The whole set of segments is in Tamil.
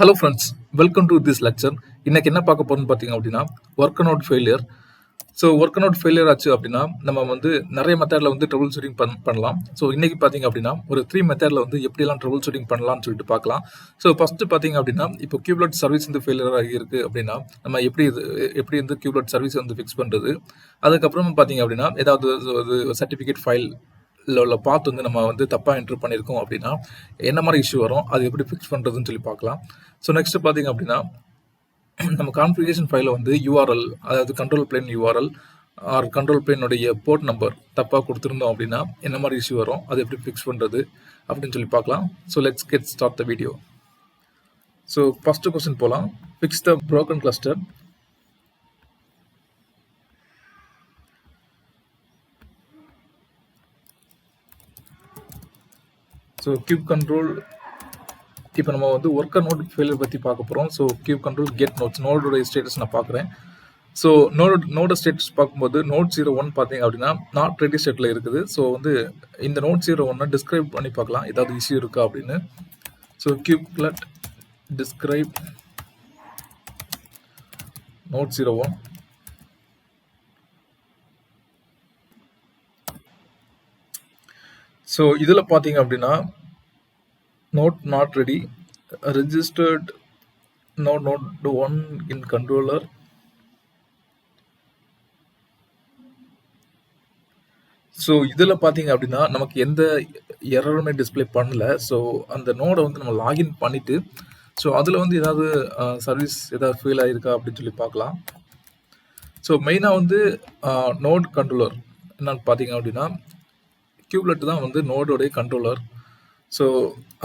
Hello friends, welcome to this lecture. இன்னைக்கு என்ன பார்க்க போறோம்னு பார்த்தீங்க அப்படின்னா, work out failure. So work out failure ஆச்சு அப்படின்னா, நம்ம வந்து நிறைய மெத்தடில் வந்து ட்ரபிள் ஷூட்டிங் பண்ணலாம். ஸோ இன்னைக்கு பார்த்தீங்க அப்படின்னா, ஒரு 3 மெத்தடில் வந்து எப்படிலாம் ட்ரபிள் ஷூட்டிங் பண்ணலாம்னு சொல்லிட்டு பார்க்கலாம். ஸோ ஃபர்ஸ்ட் பார்த்தீங்க அப்படின்னா, இப்போ கியூப்லெட் சர்வீஸ் வந்து ஃபெயிலியர் ஆகியிருக்கு அப்படின்னா, நம்ம எப்படி வந்து கியூப்லெட் சர்வீஸ் வந்து ஃபிக்ஸ் பண்ணுறது. அதுக்கப்புறம் பார்த்தீங்க அப்படின்னா, ஏதாவது ஒரு சர்டிஃபிகேட் ஃபைல் உள்ள பாத் வந்து நம்ம வந்து தப்பாக என்ட்ரு பண்ணியிருக்கோம் அப்படின்னா என்ன மாதிரி இஷ்யூ வரும், அது எப்படி ஃபிக்ஸ் பண்ணுறதுன்னு சொல்லி பார்க்கலாம். ஸோ நெக்ஸ்ட் பார்த்தீங்க அப்படின்னா, நம்ம கான்ஃபிகரேஷன் ஃபைலில் வந்து யூஆர்எல், அதாவது control plane URL or control பிளேனுடைய போர்ட் நம்பர் தப்பாக கொடுத்துருந்தோம் அப்படின்னா என்ன மாதிரி இஷ்யூ வரும், அது எப்படி ஃபிக்ஸ் பண்ணுறது அப்படின்னு சொல்லி பார்க்கலாம். So let's get start the video. So first question போகலாம். Fix the broken cluster. So kube control, இப்போ நம்ம வந்து ஒர்க்கர் நோட் ஃபெயிலியர் பற்றி பார்க்க போகிறோம். So kube control get nodes, நோடோடைய ஸ்டேட்டஸ் நான் பார்க்குறேன். ஸோ நோட ஸ்டேட்டஸ் பார்க்கும்போது நோட் 01 பார்த்தீங்க அப்படின்னா நாட் ரெடி ஸ்டேட்டில் இருக்குது. ஸோ வந்து இந்த நோட் 01 டிஸ்கிரைப் பண்ணி பார்க்கலாம், ஏதாவது இஷ்யூ இருக்கா அப்படின்னு. So kubelet describe node 01. So இதில் பார்த்தீங்க அப்படின்னா node not ready, registered node 1 in controller. So இதில் பார்த்தீங்க அப்படின்னா நமக்கு எந்த எரருமே டிஸ்பிளே பண்ணல. ஸோ அந்த நோடை வந்து நம்ம லாகின் பண்ணிவிட்டு ஸோ அதில் வந்து ஏதாவது சர்வீஸ் ஏதாவது ஃபெயில் ஆகிருக்கா அப்படின்னு சொல்லி பார்க்கலாம். ஸோ மெயினாக வந்து நோட் கண்ட்ரோலர் என்னன்னு பார்த்தீங்க அப்படின்னா, கியூப்லெட் தான் வந்து நோடோடைய கண்ட்ரோலர். ஸோ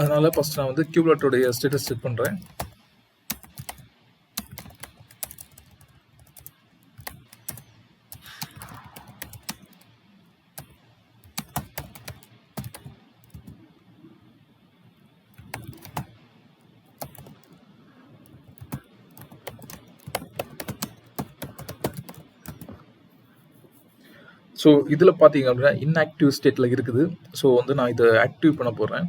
அதனால் ஃபஸ்ட் நான் வந்து கியூப்லெட்டோடைய ஸ்டேட்டஸ் செக் பண்ணுறேன். ஸோ இதில் பார்த்தீங்க அப்படின்னா இன்ஆக்டிவ் ஸ்டேட்டில் இருக்குது. ஸோ வந்து நான் இதை ஆக்டிவ் பண்ண போகிறேன்.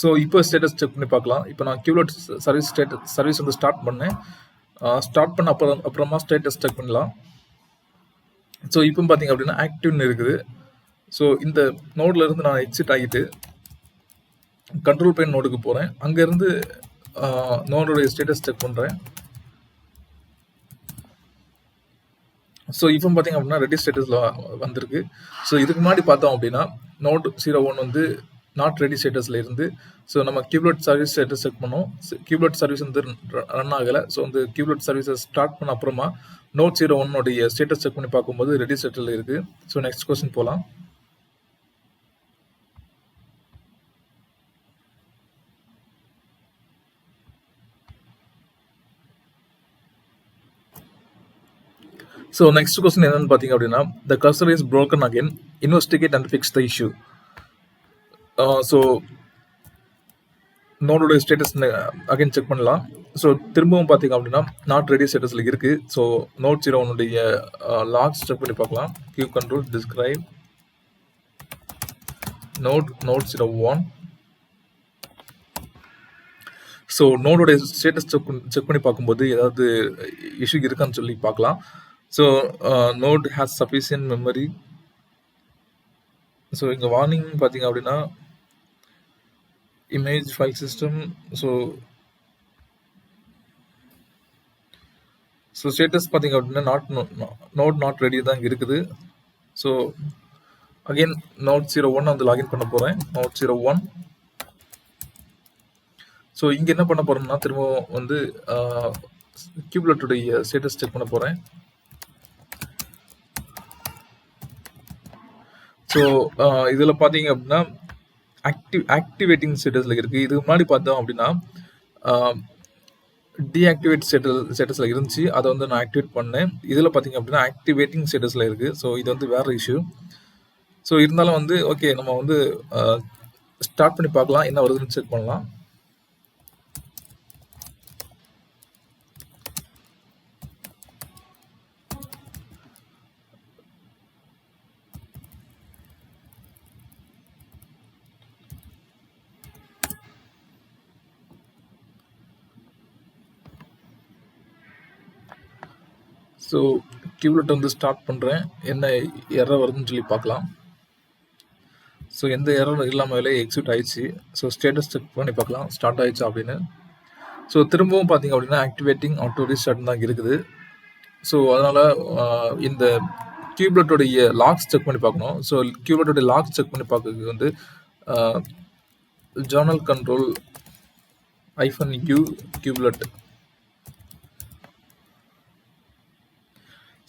ஸோ இப்போ ஸ்டேட்டஸ் செக் பண்ணி பார்க்கலாம். இப்போ நான் கியூப்லெட் சர்வீஸ் வந்து ஸ்டார்ட் பண்ணேன். ஸ்டார்ட் பண்ண அப்புறமா ஸ்டேட்டஸ் செக் பண்ணலாம். ஸோ இப்போ பார்த்தீங்க அப்படின்னா ஆக்டிவ்னு இருக்குது. ஸோ இந்த நோடில் இருந்து நான் எக்ஸிட் ஆகிட்டு கண்ட்ரோல் பிளேன் நோடுக்கு போகிறேன். அங்கேருந்து நோடோடைய ஸ்டேட்டஸ் செக் பண்ணுறேன். ஸோ இப்போ பார்த்தீங்க அப்படின்னா ரெடி ஸ்டேட்டஸில் வந்திருக்கு. ஸோ இதுக்கு முன்னாடி பார்த்தோம் அப்படின்னா நோட் 01 வந்து நாட் ரெடி ஸ்டேட்டஸில் இருந்து ஸோ நம்ம கியூப்லெட் சர்வீஸ் ஸ்டேட்டஸ் செக் பண்ணோம். கியூப்லெட் சர்வீஸ் வந்து ரன் ஆகலை. ஸோ வந்து கியூப்லெட் சர்வீஸை ஸ்டார்ட் பண்ண அப்புறமா நோட் 01 ஸ்டேட்டஸ் செக் பண்ணி பார்க்கும்போது ரெடி ஸ்டேட்டில் இருக்குது. ஸோ நெக்ஸ்ட் கொஸ்டின் போகலாம். ஸோ நெக்ஸ்ட் கொஸ்டின் என்னன்னு பார்த்தீங்க அப்படின்னா, the cursor is broken again, investigate and fix the issue. So நோடோடைய ஸ்டேட்டஸ் அகைன் செக் பண்ணலாம். ஸோ திரும்பவும் பார்த்தீங்க அப்படின்னா நாட் ரெடி ஸ்டேட்டஸில் இருக்குது. ஸோ நோட் 01 லாக்ஸ் செக் பண்ணி பார்க்கலாம். Kube control describe node 01. So நோடோடைய ஸ்டேட்டஸ் செக் பண்ணி பார்க்கும்போது ஏதாவது இஷ்யூ இருக்கான்னு சொல்லி பார்க்கலாம். So node has sufficient memory. So இங்கே வார்னிங் பார்த்தீங்க அப்படின்னா image file system. So status பார்த்தீங்க அப்படின்னா நோட் நாட் ரெடி தான் இருக்குது. ஸோ அகெயின் நோட் 01 வந்து லாகின் பண்ண போகிறேன். நோட் 01. ஸோ இங்கே என்ன பண்ண போகிறோம்னா திரும்பவும் வந்து கியூப்லெட்டுடைய ஸ்டேட்டஸ் செக் பண்ண போகிறேன். ஸோ இதில் பார்த்தீங்க அப்படின்னா ஆக்டிவேட்டிங் ஸ்டேட்டஸில் இருக்குது. இதுக்கு முன்னாடி பார்த்தோம் அப்படின்னா டீஆக்டிவேட் ஸ்டேட்டஸில் இருந்துச்சு. அதை வந்து நான் ஆக்டிவேட் பண்ணேன். இதில் பார்த்தீங்க அப்படின்னா ஆக்டிவேட்டிங் ஸ்டேட்டஸில் இருக்குது. ஸோ இது வந்து வேறு இஷ்யூ. ஸோ இருந்தாலும் வந்து ஓகே, நம்ம வந்து ஸ்டார்ட் பண்ணி பார்க்கலாம், என்ன வருதுன்னு செக் பண்ணலாம். ஸோ கியூப்லெட் வந்து ஸ்டார்ட் பண்ணுறேன், என்ன எரர் வருதுன்னு சொல்லி பார்க்கலாம். ஸோ எந்த எரரும் இல்லாமலே எக்ஸிட் ஆயிடுச்சு. ஸோ ஸ்டேட்டஸ் செக் பண்ணி பார்க்கலாம் ஸ்டார்ட் ஆயிடுச்சா அப்படின்னு. ஸோ திரும்பவும் பார்த்தீங்க அப்படின்னா ஆக்டிவேட்டிங் ஆட்டோ ரீஸ்டார்ட் தான் இருக்குது. ஸோ அதனால் இந்த கியூப்லெட்டோடைய லாக்ஸ் செக் பண்ணி பார்க்கணும். ஸோ கியூப்லெட்டோடைய லாக்ஸ் செக் பண்ணி பார்க்கறதுக்கு வந்து ஜர்னல் கண்ட்ரோல் -u கியூப்லெட்.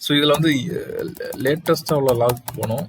ஸோ இதில் வந்து லேட்டஸ்ட்டாக உள்ள லாக் போகணும்.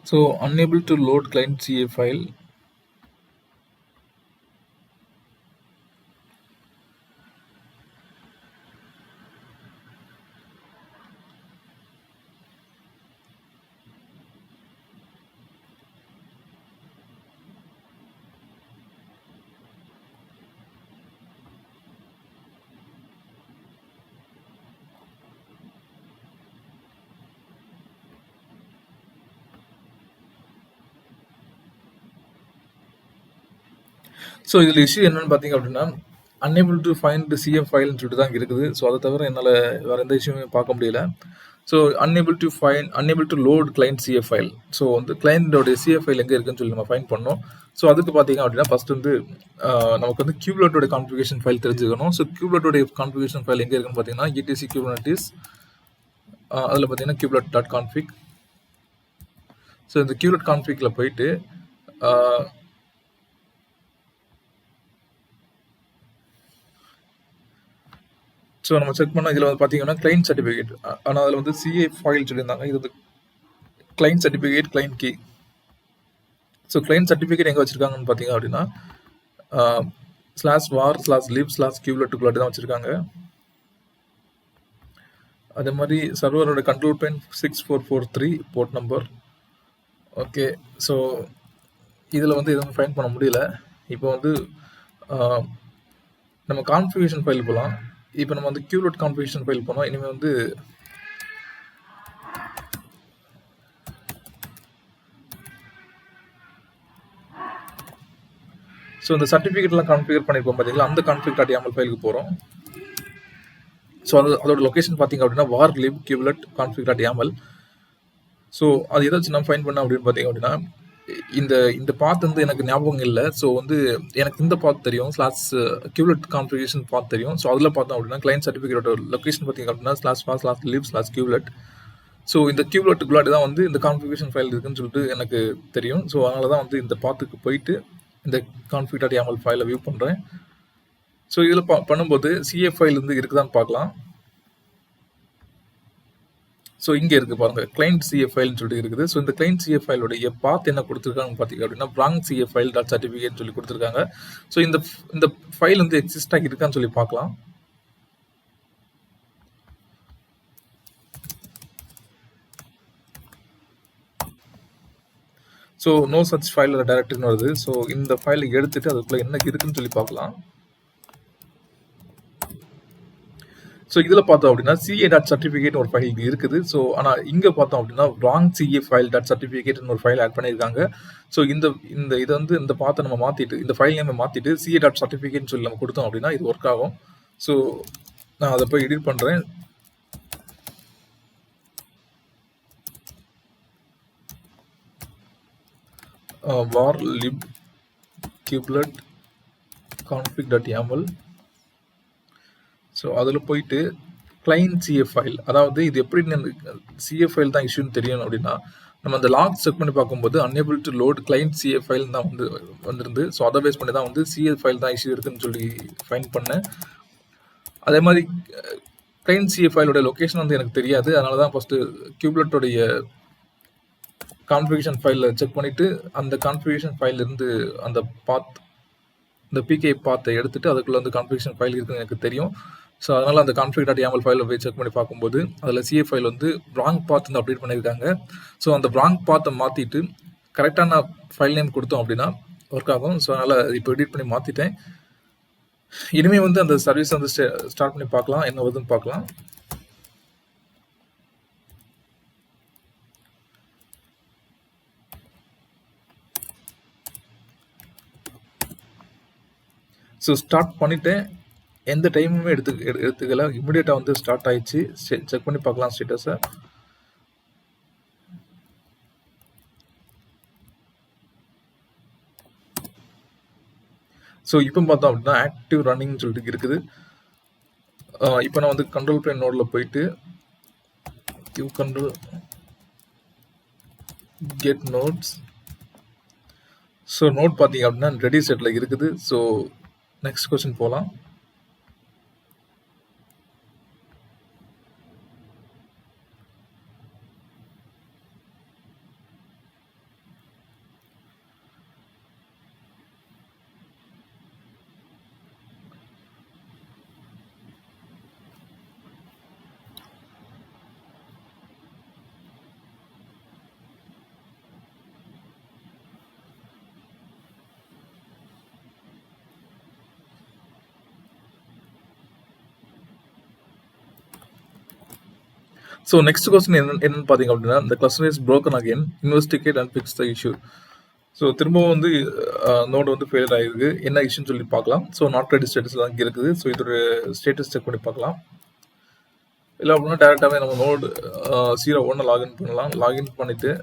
So unable to load client CA file. So இதில் இஷ்யூ என்னன்னு பார்த்தீங்க அப்படின்னா unable to find the CF ஃபைல்னு சொல்லிட்டு தான் இருக்குது. ஸோ அதை தவிர என்னால் வேறு எந்த இஷ்யூமே பார்க்க முடியல. So unable to load client CF file. So வந்து கிளைண்டோடைய CF ஃபைல் எங்கே இருக்குன்னு சொல்லி நம்ம ஃபைண்ட் பண்ணோம். ஸோ அதுக்கு பார்த்தீங்க அப்படின்னா ஃபர்ஸ்ட் வந்து நமக்கு வந்து கியூப்லெட்டோட கான்ஃபிகரேஷன் ஃபைல் தெரிஞ்சுக்கணும். ஸோ கியூப்லெட்டோடைய கான்ஃபிகரேஷன் ஃபைல் எங்கே இருக்குன்னு பார்த்தீங்கன்னா etc kubernetes அதில் பார்த்தீங்கன்னா kubelet.config. ஸோ இந்த kubelet configல போயிட்டு ஸோ நம்ம செக் பண்ணால் இதில் வந்து பார்த்தீங்கன்னா கிளைண்ட் சர்டிஃபிகேட், ஆனால் அதில் வந்து சிஏ ஃபைல் சொல்லியிருந்தாங்க. இது வந்து client certificate client key. So client certificate எங்கே வச்சுருக்காங்கன்னு பார்த்தீங்க அப்படின்னா /var/lib/kubelet தான் வச்சுருக்காங்க. அதே மாதிரி சர்வரோட கண்ட்ரோல் பின் 6443 போர்ட் நம்பர். ஓகே, ஸோ இதில் வந்து எதுவும் ஃபைண்ட் பண்ண முடியல. இப்போ வந்து நம்ம கான்ஃபிகரேஷன் ஃபைல் போகலாம். இப்போ நம்ம வந்து kubelet கான்ஃபிகரேஷன் ஃபைல் போனோம். இனிமேல் வந்து ஸோ இந்த சர்டிஃபிகேட்லாம் கான்ஃபிகர் பண்ணியிருப்போம் பார்த்தீங்களா, அந்த config.yaml ஃபைலுக்கு போகிறோம். ஸோ அதோட லொக்கேஷன் பார்த்தீங்க அப்படின்னா var/lib kubelet config.yaml. ஸோ அது ஏதாச்சும் நம்ம ஃபைன் பண்ண அப்படின்னு பார்த்தீங்க அப்படின்னா இந்த பாத் வந்து எனக்கு ஞாபகம் இல்லை. ஸோ வந்து எனக்கு இந்த பாத் தெரியும், kubelet கான்ஃபிகரேஷன் பாத் தெரியும். ஸோ அதில் பார்த்தோம் அப்படின்னா கிளைண்ட் சர்டிஃபிகேட்டோட லொக்கேஷன் பார்த்தீங்க அப்படின்னா /var/lib/kubelet. ஸோ இந்த kubelet தான் வந்து இந்த கான்ஃபிகரேஷன் ஃபைல் இருக்குன்னு சொல்லிட்டு எனக்கு தெரியும். ஸோ அதனால தான் வந்து இந்த பாத்துக்கு போயிட்டு இந்த config.yaml ஃபைலை வியூ பண்ணுறேன். ஸோ இதில் பண்ணும்போது சிஎஃப் ஃபைல் வந்து இருக்குதான்னு பார்க்கலாம். ஸோ இங்கே இருக்குது பாருங்கள், கிளைண்ட் சிஎஃப் ஃபைல்னு சொல்லிட்டு இருக்குது. ஸோ இந்த கிளைண்ட் சிஎஃப் ஃபைலோடைய பாத் என்ன கொடுத்துருக்காங்கன்னு பார்த்தீங்க அப்படின்னா blank CF file.certificate சொல்லி கொடுத்துருக்காங்க. ஸோ இந்த ஃபைல் வந்து எக்ஸிஸ்டாக இருக்கான்னு சொல்லி பார்க்கலாம். ஸோ நோ சச் ஃபைல் டைரக்டரின்னு வருது. ஸோ இந்த ஃபைலை எடுத்துட்டு அதுக்குள்ளே என்ன இருக்குன்னு சொல்லி பார்க்கலாம். ஸோ இதில் பார்த்தோம் அப்படின்னா ca.certificate ஒரு ஃபைல் இருக்குது. ஸோ ஆனால் இங்கே பார்த்தோம் அப்படின்னா wrong CA file.certificate ஒரு ஃபைல் ஆட் பண்ணியிருக்காங்க. ஸோ இதை வந்து இந்த பாத்தை நம்ம மாற்றிட்டு இந்த ஃபைல் நேம் மாற்றிட்டு ca.certificate சொல்லி நம்ம கொடுத்தோம் அப்படின்னா இது ஒர்க் ஆகும். ஸோ நான் அதை போய் எடிட் பண்ணுறேன். var/lib kubelet config.yaml. ஸோ அதில் போயிட்டு கிளைண்ட் சிஎஃப் ஃபைல், அதாவது இது எப்படி சிஎஃப் ஃபைல் தான் இஷ்யூன்னு தெரியும் அப்படின்னா நம்ம அந்த லாக் செக் பண்ணி பார்க்கும்போது unable to load client CF file தான் வந்திருந்து. ஸோ அதை பேஸ் பண்ணி தான் வந்து CF ஃபைல் தான் இஷ்யூ இருக்குன்னு சொல்லி ஃபைண்ட் பண்ணேன். அதே மாதிரி கிளைண்ட் CF ஃபைலோட லொக்கேஷன் வந்து எனக்கு தெரியாது. அதனால தான் ஃபஸ்ட்டு kubeletோடைய கான்ஃபிகரேஷன் ஃபைலில் செக் பண்ணிவிட்டு அந்த கான்ஃபிகரேஷன் ஃபைலிருந்து அந்த பாத் இந்த பிகே பாத்தை எடுத்துட்டு அதுக்குள்ள வந்து கான்ஃபிகரேஷன் ஃபைல் இருக்குன்னு எனக்கு தெரியும். ஸோ அதனால அந்த config.yaml ஃபைலில் போய் செக் பண்ணி பார்க்கும்போது அதில் சிஏ ஃபைல் வந்து ராங் பாத் வந்து அப்டேட் பண்ணியிருக்காங்க. ஸோ அந்த ராங் பாத்தை மாற்றிட்டு கரெக்டான ஃபைல் நேம் கொடுத்தோம் அப்படின்னா ஒர்க் ஆகும். ஸோ அதனால் இப்போ எடிட் பண்ணி மாற்றிட்டேன். இனிமேல் வந்து அந்த சர்வீஸ் வந்து ஸ்டார்ட் பண்ணி பார்க்கலாம், என்ன வருதுன்னு பார்க்கலாம். ஸோ ஸ்டார்ட் பண்ணிவிட்டேன். எந்த டைமுமே எடுத்துக்கல, இமிடியேட்டாக வந்து ஸ்டார்ட் ஆயிடுச்சு. செக் பண்ணி பார்க்கலாம் ஸ்டேட்டஸை. ஸோ இப்போ பார்த்தோம் அப்படின்னா ஆக்டிவ் ரன்னிங்னு சொல்லிட்டு இருக்குது. இப்போ நான் வந்து கண்ட்ரோல் பிளேன் நோடில் போயிட்டு kube control get nodes. So node பார்த்தீங்க அப்படின்னா ரெடி செட்டில் இருக்குது. ஸோ நெக்ஸ்ட் கொஸ்டின் போகலாம். ஸோ நெக்ஸ்ட் கொஸ்டின் என்னன்னு பார்த்தீங்க அப்படின்னா, இந்த cluster is broken again, investigate and fix the issue. So திரும்பவும் வந்து நோடு வந்து ஃபெயிலியர் ஆகிருக்கு. என்ன இஷ்யூன்னு சொல்லி பார்க்கலாம். ஸோ நாட் ரெடி ஸ்டேட்டஸ் தான் இங்கே இருக்குது. ஸோ இதோட ஸ்டேட்டஸ் செக் பண்ணி பார்க்கலாம். இல்லை அப்படின்னா டேரெக்டாகவே நம்ம நோடு 0.1 லாகின் பண்ணலாம். லாகின் பண்ணிவிட்டு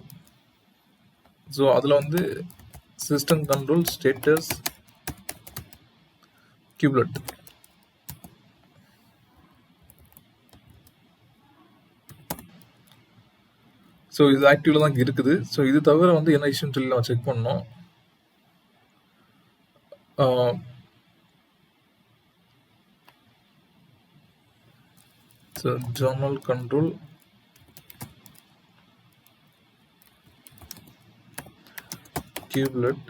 ஸோ அதில் வந்து சிஸ்டம் கண்ட்ரோல் ஸ்டேட்டஸ் கியூப்லெட். ஸோ இது ஆக்டிவில் தான் இருக்குது. ஸோ இது தவிர வந்து என்ன இஷ்யூன்னு சொல்லி நம்ம செக் பண்ணோம். So journal control kubelet.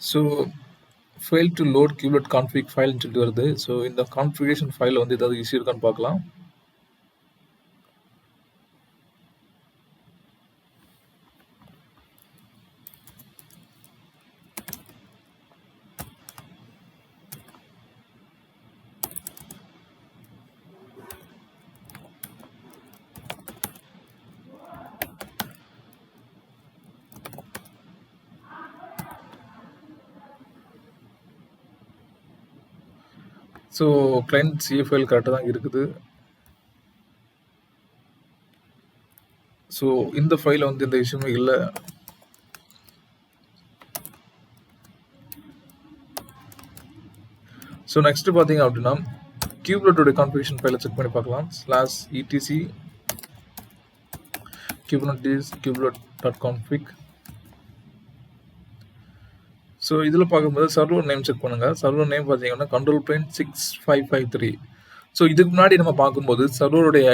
So fail to load kubelet config ஃபைல்னு சொல்லிட்டு வருது. ஸோ இந்த கான்ஃபிகரேஷன் ஃபைல் வந்து ஏதாவது இஷ்யூ இருக்கான்னு பார்க்கலாம். ஸோ கிளைண்ட் சிஏ ஃபைல் கரெக்டாக தான் இருக்குது. ஸோ இந்த ஃபைலில் வந்து எந்த இஷ்யூமே இல்லை. ஸோ நெக்ஸ்ட் பார்த்தீங்க அப்படின்னா கியூப்லெட்டோட கான்ஃபிகரேஷன் ஃபைலை செக் பண்ணி பார்க்கலாம். /etc kubernetes kubelet.config. ஸோ இதில் பார்க்கும்போது சர்வர் நேம் செக் பண்ணுங்கள். சர்வர் நேம் பார்த்தீங்கன்னா கண்ட்ரோல் பிளேன் 6553. ஸோ இதுக்கு முன்னாடி நம்ம பார்க்கும்போது சர்வருடைய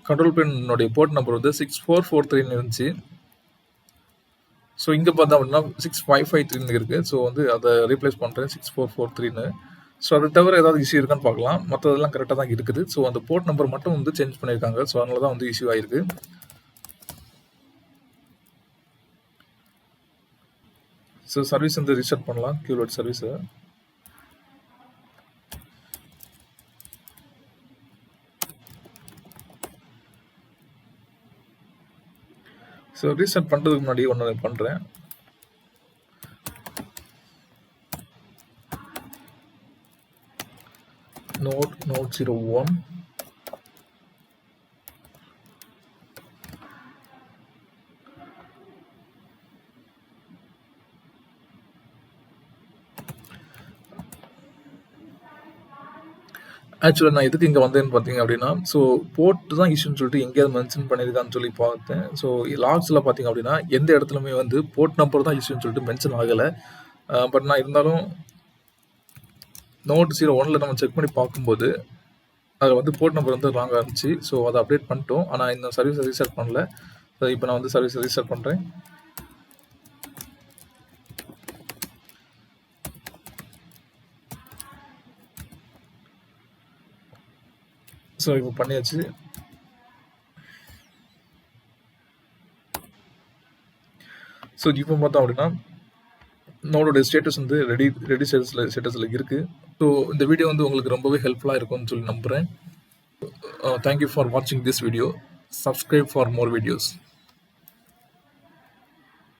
கண்ட்ரோல் பிளேனுடைய போர்ட் நம்பர் வந்து 6443 இருந்துச்சு. ஸோ இங்கே பார்த்தா அப்படின்னா 6553 இருக்குது. ஸோ வந்து அதை ரீப்ளேஸ் பண்ணுறேன் 6443. ஸோ அதை தவிர ஏதாவது இஷ்யூ இருக்கான்னு பார்க்கலாம். மற்றதெல்லாம் கரெக்டாக தான் இருக்குது. ஸோ அந்த போர்ட் நம்பர் மட்டும் வந்து சேஞ்ச் பண்ணியிருக்காங்க. ஸோ அதனால தான் வந்து இஷ்யூ ஆயிருக்கு. ஸோ சர்வீஸ் வந்து ரீஸ்டார்ட் பண்ணலாம் கியூப்லெட் சர்வீஸை. ஸோ ரீஸ்டார்ட் பண்ணுறதுக்கு முன்னாடி ஒன்று பண்ணுறேன். node 01 ஆக்சுவலாக நான் எதுக்கு இங்கே வந்தேன்னு பார்த்தீங்க அப்படின்னா, ஸோ போர்ட் தான் இஷ்யூன்னு சொல்லிட்டு எங்கேயாவது மென்ஷன் பண்ணியிருக்கான்னு சொல்லி பார்த்தேன். ஸோ லாக்ஸில் பார்த்தீங்க அப்படின்னா எந்த இடத்துலையுமே வந்து போர்ட் நம்பர் தான் இஷ்யூன்னு சொல்லிட்டு மென்ஷன் ஆகலை. பட் நான் இருந்தாலும் நோட் 01ல் நம்ம செக் பண்ணி பார்க்கும்போது அதில் வந்து போர்ட் நம்பர் வந்து ராங்காக இருந்துச்சு. ஸோ அதை அப்டேட் பண்ணிட்டோம். ஆனால் இந்த சர்வீஸை ரீஸ்டார்ட் பண்ணல. ஸோ இப்போ நான் வந்து சர்வீஸை ரீஸ்டார்ட் பண்ணுறேன். ஸோ இப்போ பண்ணியாச்சு. ஸோ இப்போ பார்த்தோம் அப்படின்னா நோடோடைய ஸ்டேட்டஸ் வந்து ரெடி ஸ்டேட்டஸில் இருக்குது. ஸோ இந்த வீடியோ வந்து உங்களுக்கு ரொம்பவே ஹெல்ப்ஃபுல்லாக இருக்கும்னு சொல்லி நம்புகிறேன். தேங்க்யூ ஃபார் வாட்சிங் this video. Subscribe for more videos.